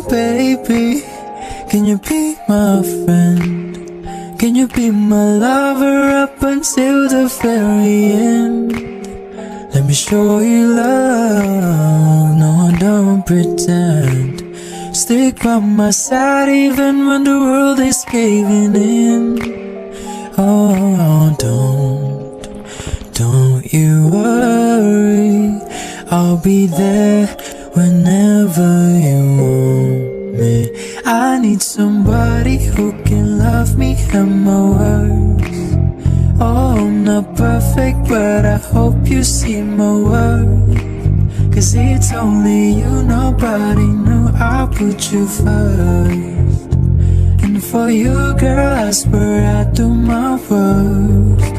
you baby? Can you be my friend? Can you be my lover up until the very end? Let me show you love, no don't pretend. Stick by my side even when the world is caving in. Oh, don't you worry, I'll be there whenever you want me. I need somebody who can love me and my words. Oh, I'm not perfect, but I hope you see my worth. Cause it's only you, nobody knew I put you first. And for you, girl, I swear I do my worst.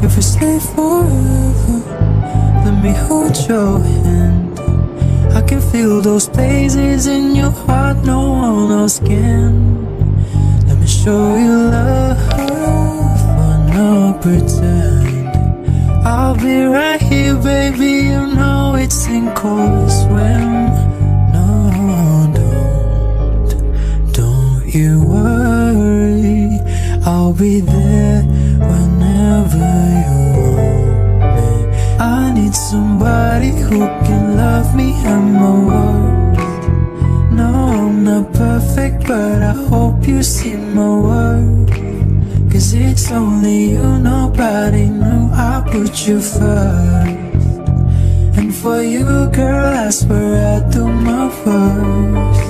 If we stay forever, let me hold your hand. I can feel those places in your heart no one else can. Let me show you love, no pretend. I'll be right here, baby, you know it's sink or swim. No, don't you worry, I'll be there whenever you want me. I need somebody who can love me and my worth. No, I'm not perfect, but I hope you see my worth. Cause it's only you, nobody knew I put you first. And for you, girl, I swear I do my worst.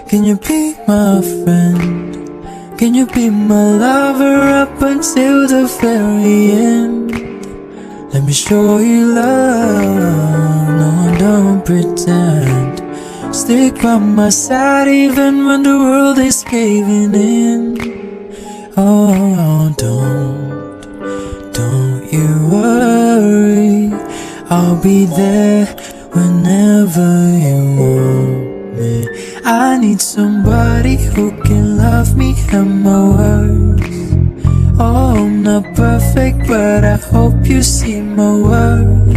Can you be my friend? Can you be my lover up until the very end? Let me show you love, no don't pretend. Stick by my side even when the world is caving in. Oh, don't you worry, I'll be there whenever you want me. I need somebody who can love me and my words. Oh, I'm not perfect, but I hope you see my worth.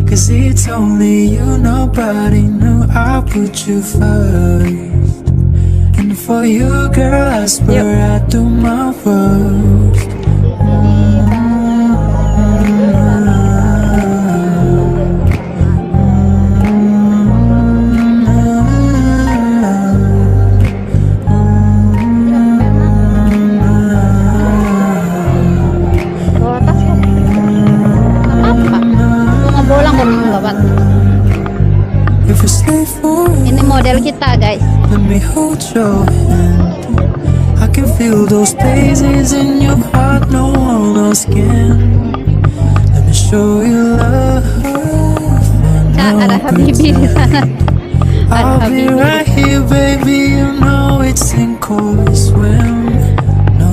Cause it's only you, nobody knew I put you first. And for you, girl, I swear I do my worst. Ini model kita, guys. Let me hold your hand. I can feel those places in your heart no one else can. Let me show you love. Ada Habibi di sana. I'll be right here, baby. You know it's sink or swim. No,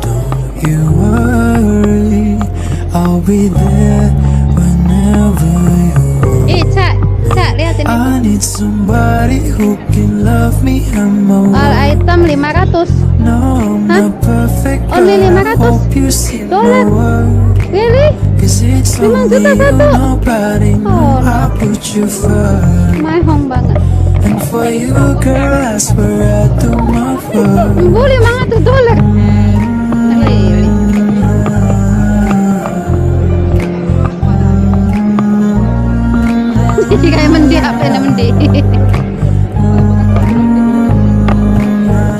don't you worry. I'll be there whenever you want. Icha, lihat ini. I need somebody who can love me and my All world. item 500. No, I'm not perfect, Only but I 500 hope you see my dollar. worth. Really? Cause it's 5 only juta you, satu. nobody know Oh, I put you first. Mahal banget. And for you, girl, I swear I do my Boleh mga tutulak. Kayak mendi apa yang mendi.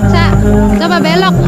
Sa, coba belok.